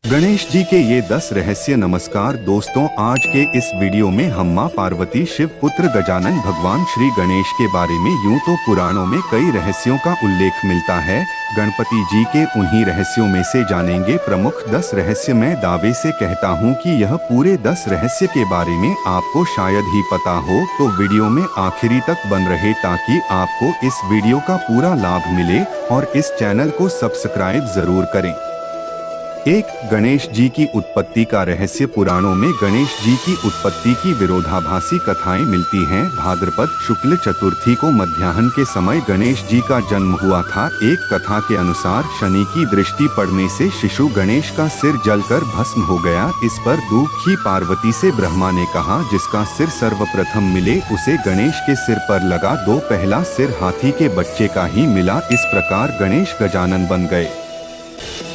गणेश जी के ये 10 रहस्य। नमस्कार दोस्तों, आज के इस वीडियो में हम मां पार्वती, शिव पुत्र गजानन, भगवान श्री गणेश के बारे में यूं तो पुराणों में कई रहस्यों का उल्लेख मिलता है। गणपति जी के उन्हीं रहस्यों में से जानेंगे प्रमुख 10 रहस्य। मैं दावे से कहता हूं कि यह पूरे 10 रहस्य के बारे में आपको शायद ही पता हो, तो वीडियो में आखिरी तक बन रहे ताकि आपको इस वीडियो का पूरा लाभ मिले और इस चैनल को सब्सक्राइब जरूर करें। 1. गणेश जी की उत्पत्ति का रहस्य। पुराणों में गणेश जी की उत्पत्ति की विरोधाभासी कथाएं मिलती हैं। भाद्रपद शुक्ल चतुर्थी को मध्याह्न के समय गणेश जी का जन्म हुआ था। एक कथा के अनुसार शनि की दृष्टि पड़ने से शिशु गणेश का सिर जलकर भस्म हो गया। इस पर दुखी पार्वती से ब्रह्मा ने कहा, जिसका सिर सर्वप्रथम मिले उसे गणेश के सिर पर लगा दो। पहला सिर हाथी के बच्चे का ही मिला। इस प्रकार गणेश गजानन बन गए।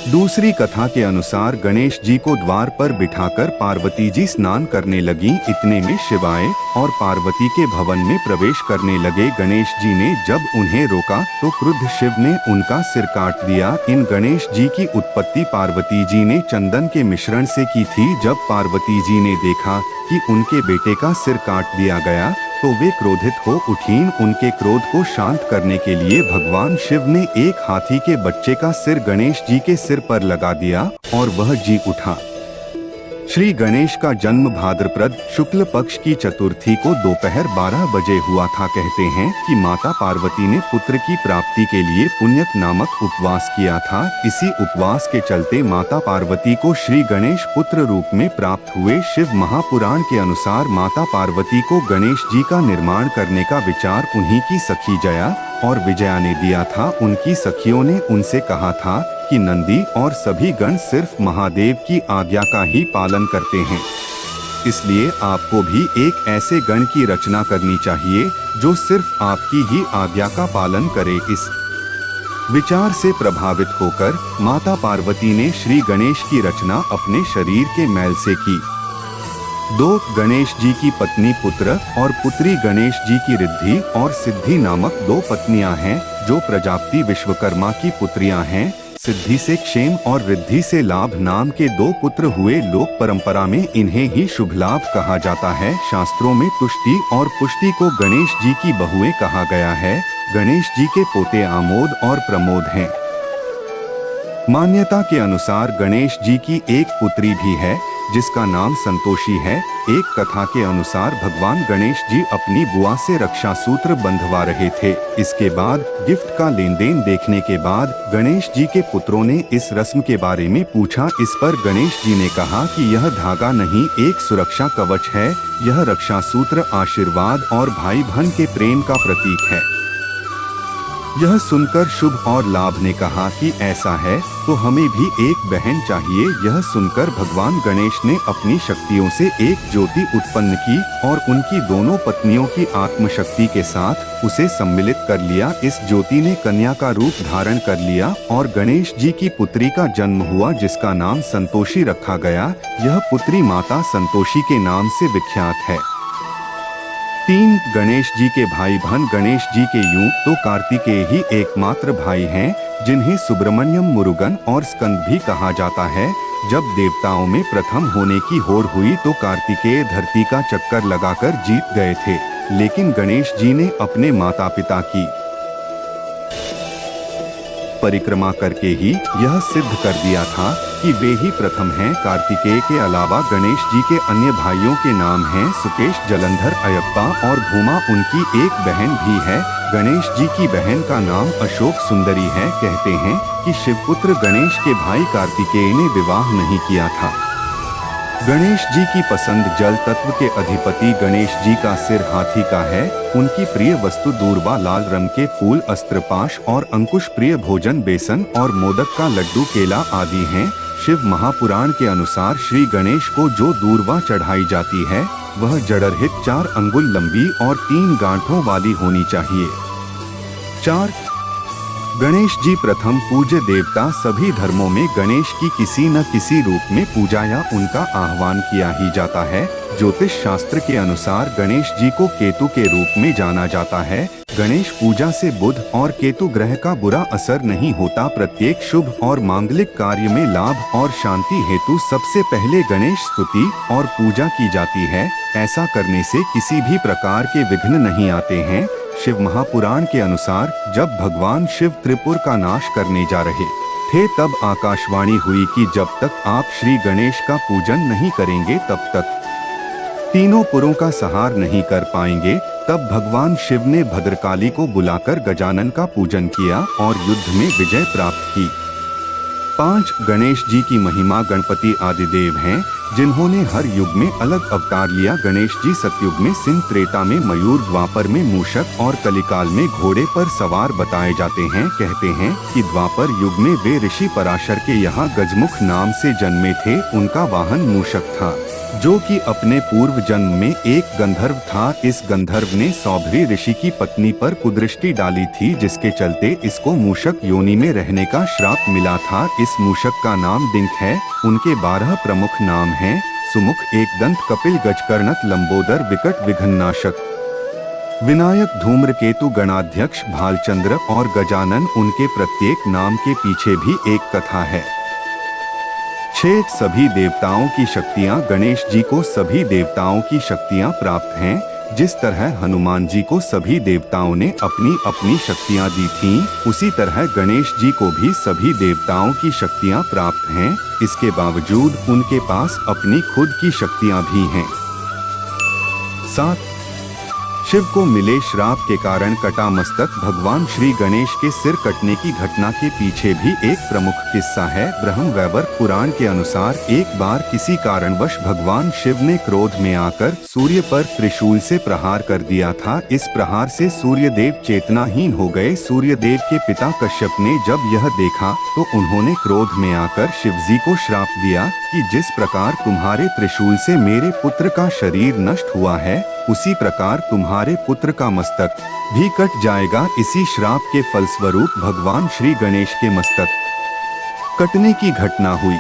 दूसरी कथा के अनुसार गणेश जी को द्वार पर बिठाकर पार्वती जी स्नान करने लगी। इतने में शिव आए और पार्वती के भवन में प्रवेश करने लगे। गणेश जी ने जब उन्हें रोका तो क्रुद्ध शिव ने उनका सिर काट दिया। इन गणेश जी की उत्पत्ति पार्वती जी ने चंदन के मिश्रण से की थी। जब पार्वती जी ने देखा कि उनके बेटे का सिर काट दिया गया तो वे क्रोधित हो उठीं। उनके क्रोध को शांत करने के लिए भगवान शिव ने एक हाथी के बच्चे का सिर गणेश जी के सिर पर लगा दिया और वह जी उठा। श्री गणेश का जन्म भाद्रपद शुक्ल पक्ष की चतुर्थी को दोपहर 12 बजे हुआ था। कहते हैं कि माता पार्वती ने पुत्र की प्राप्ति के लिए पुण्यक नामक उपवास किया था। इसी उपवास के चलते माता पार्वती को श्री गणेश पुत्र रूप में प्राप्त हुए। शिव महापुराण के अनुसार माता पार्वती को गणेश जी का निर्माण करने का विचार उन्हीं की सखी जया और विजया ने दिया था। उनकी सखियों ने उनसे कहा था कि नंदी और सभी गण सिर्फ महादेव की आज्ञा का ही पालन करते हैं, इसलिए आपको भी एक ऐसे गण की रचना करनी चाहिए जो सिर्फ आपकी ही आज्ञा का पालन करे। इस विचार से प्रभावित होकर माता पार्वती ने श्री गणेश की रचना अपने शरीर के मैल से की। 2. गणेश जी की पत्नी पुत्र और पुत्री। गणेश जी की रिद्धि और सिद्धि नामक 2 पत्नियां हैं जो प्रजापति विश्वकर्मा की पुत्रियां हैं। सिद्धि से क्षेम और रिद्धि से लाभ नाम के 2 पुत्र हुए। लोक परंपरा में इन्हें ही शुभ लाभ कहा जाता है। शास्त्रों में तुष्टि और पुष्टि को गणेश जी की बहुएं कहा गया है। गणेश जी के पोते आमोद और प्रमोद हैं। मान्यता के अनुसार गणेश जी की एक पुत्री भी है जिसका नाम संतोषी है। एक कथा के अनुसार भगवान गणेश जी अपनी बुआ से रक्षा सूत्र बंधवा रहे थे। इसके बाद गिफ्ट का लेन देन देखने के बाद गणेश जी के पुत्रों ने इस रस्म के बारे में पूछा। इस पर गणेश जी ने कहा कि यह धागा नहीं, एक सुरक्षा कवच है। यह रक्षा सूत्र आशीर्वाद और भाई बहन के प्रेम का प्रतीक है। यह सुनकर शुभ और लाभ ने कहा कि ऐसा है तो हमें भी एक बहन चाहिए। यह सुनकर भगवान गणेश ने अपनी शक्तियों से एक ज्योति उत्पन्न की और उनकी दोनों पत्नियों की आत्मशक्ति के साथ उसे सम्मिलित कर लिया। इस ज्योति ने कन्या का रूप धारण कर लिया और गणेश जी की पुत्री का जन्म हुआ जिसका नाम संतोषी रखा गया। यह पुत्री माता संतोषी के नाम से विख्यात है। 3. गणेश जी के भाई बहन। गणेश जी के यूं तो कार्तिकेय ही एकमात्र भाई हैं जिन्हें सुब्रमण्यम, मुरुगन और स्कंद भी कहा जाता है। जब देवताओं में प्रथम होने की होड़ हुई तो कार्तिकेय धरती का चक्कर लगाकर जीत गए थे, लेकिन गणेश जी ने अपने माता पिता की परिक्रमा करके ही यह सिद्ध कर दिया था कि वे ही प्रथम हैं। कार्तिकेय के अलावा गणेश जी के अन्य भाइयों के नाम हैं सुकेश, जलंधर, अयप्पा और भूमा। उनकी एक बहन भी है। गणेश जी की बहन का नाम अशोक सुंदरी है। कहते हैं कि शिवपुत्र गणेश के भाई कार्तिकेय ने विवाह नहीं किया था। गणेश जी की पसंद जल तत्व के अधिपति। गणेश जी का सिर हाथी का है। उनकी प्रिय वस्तु दूर्वा, लाल रंग के फूल, अस्त्रपाश और अंकुश। प्रिय भोजन बेसन और मोदक का लड्डू, केला आदि हैं। शिव महापुराण के अनुसार श्री गणेश को जो दूर्वा चढ़ाई जाती है वह जड़रहित 4 अंगुल लंबी और 3 गांठों वाली होनी चाहिए। 4. गणेश जी प्रथम पूज्य देवता। सभी धर्मों में गणेश की किसी न किसी रूप में पूजा या उनका आह्वान किया ही जाता है। ज्योतिष शास्त्र के अनुसार गणेश जी को केतु के रूप में जाना जाता है। गणेश पूजा से बुध और केतु ग्रह का बुरा असर नहीं होता। प्रत्येक शुभ और मांगलिक कार्य में लाभ और शांति हेतु सबसे पहले गणेश स्तुति और पूजा की जाती है। ऐसा करने से किसी भी प्रकार के विघ्न नहीं आते हैं। शिव महापुराण के अनुसार जब भगवान शिव त्रिपुर का नाश करने जा रहे थे तब आकाशवाणी हुई कि जब तक आप श्री गणेश का पूजन नहीं करेंगे तब तक तीनों पुरों का संहार नहीं कर पाएंगे। तब भगवान शिव ने भद्रकाली को बुलाकर गजानन का पूजन किया और युद्ध में विजय प्राप्त की। 5 गणेश जी की महिमा। गणपति आदिदेव हैं जिन्होंने हर युग में अलग अवतार लिया। गणेश जी सतयुग में सिंह, त्रेता में मयूर, द्वापर में मूषक और कलिकाल में घोड़े पर सवार बताए जाते हैं। कहते हैं कि द्वापर युग में वे ऋषि पराशर के यहाँ गजमुख नाम से जन्मे थे। उनका वाहन मूषक था जो कि अपने पूर्व जन्म में एक गंधर्व था। इस गंधर्व ने सौभरी ऋषि की पत्नी पर कुदृष्टि डाली थी, जिसके चलते इसको मूषक योनि में रहने का श्राप मिला था। इस मूषक का नाम डिंक है। उनके 12 प्रमुख नाम हैं: सुमुख, एकदंत, कपिल, गजकर्णक, लंबोदर, विकट, विघ्ननाशक, विनायक, धूम्रकेतु, गणाध्यक्ष, भालचंद्र और गजानन। उनके प्रत्येक नाम के पीछे भी एक कथा है। 6 सभी देवताओं की शक्तियां। गणेश जी को सभी देवताओं की शक्तियां प्राप्त हैं। जिस तरह हनुमान जी को सभी देवताओं ने अपनी अपनी शक्तियां दी थीं, उसी तरह गणेश जी को भी सभी देवताओं की शक्तियां प्राप्त हैं। इसके बावजूद उनके पास अपनी खुद की शक्तियां भी हैं। 7 शिव को मिले श्राप के कारण कटा मस्तक। भगवान श्री गणेश के सिर कटने की घटना के पीछे भी एक प्रमुख किस्सा है। ब्रह्मवैवर्त पुराण के अनुसार एक बार किसी कारणवश भगवान शिव ने क्रोध में आकर सूर्य पर त्रिशूल से प्रहार कर दिया था। इस प्रहार से सूर्यदेव चेतनाहीन हो गए। सूर्यदेव के पिता कश्यप ने जब यह देखा तो उन्होंने क्रोध में आकर शिवजी को श्राप दिया कि जिस प्रकार तुम्हारे त्रिशूल से मेरे पुत्र का शरीर नष्ट हुआ है, उसी प्रकार तुम्हारे पुत्र का मस्तक भी कट जाएगा। इसी श्राप के फलस्वरूप भगवान श्री गणेश के मस्तक कटने की घटना हुई।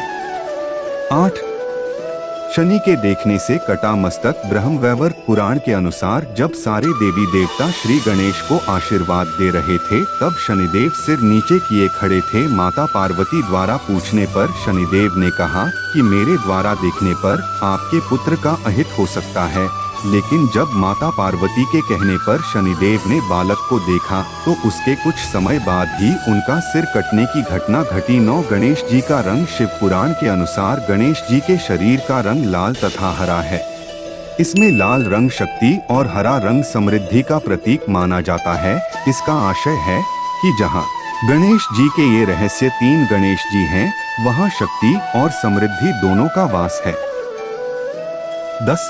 8 शनि के देखने से कटा मस्तक। ब्रह्मवैवर्त पुराण के अनुसार जब सारे देवी देवता श्री गणेश को आशीर्वाद दे रहे थे तब शनिदेव सिर नीचे किए खड़े थे। माता पार्वती द्वारा पूछने पर शनिदेव ने कहा कि मेरे द्वारा देखने पर आपके पुत्र का अहित हो सकता है। लेकिन जब माता पार्वती के कहने पर शनिदेव ने बालक को देखा तो उसके कुछ समय बाद ही उनका सिर कटने की घटना घटी। 9 गणेश जी का रंग। शिव पुराण के अनुसार गणेश जी के शरीर का रंग लाल तथा हरा है। इसमें लाल रंग शक्ति और हरा रंग समृद्धि का प्रतीक माना जाता है। इसका आशय है कि जहाँ गणेश जी के ये रहस्य 3 गणेश जी हैं, वहाँ शक्ति और समृद्धि दोनों का वास है। 10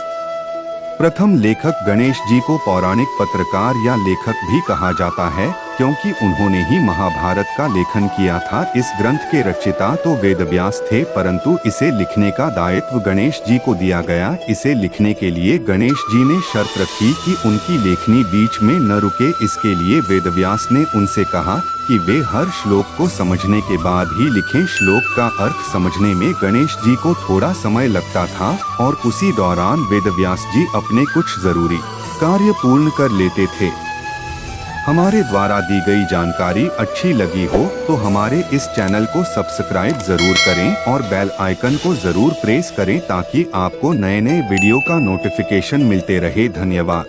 प्रथम लेखक गणेश जी को पौराणिक पत्रकार या लेखक भी कहा जाता है क्योंकि उन्होंने ही महाभारत का लेखन किया था। इस ग्रंथ के रचयिता तो वेदव्यास थे, परंतु इसे लिखने का दायित्व गणेश जी को दिया गया। इसे लिखने के लिए गणेश जी ने शर्त रखी कि उनकी लेखनी बीच में न रुके। इसके लिए वेदव्यास ने उनसे कहा कि वे हर श्लोक को समझने के बाद ही लिखें। श्लोक का अर्थ समझने में गणेश जी को थोड़ा समय लगता था और उसी दौरान वेदव्यास जी अपने कुछ जरूरी कार्य पूर्ण कर लेते थे। हमारे द्वारा दी गई जानकारी अच्छी लगी हो तो हमारे इस चैनल को सब्सक्राइब जरूर करें और बेल आइकन को जरूर प्रेस करें ताकि आपको नए नए वीडियो का नोटिफिकेशन मिलते रहे। धन्यवाद।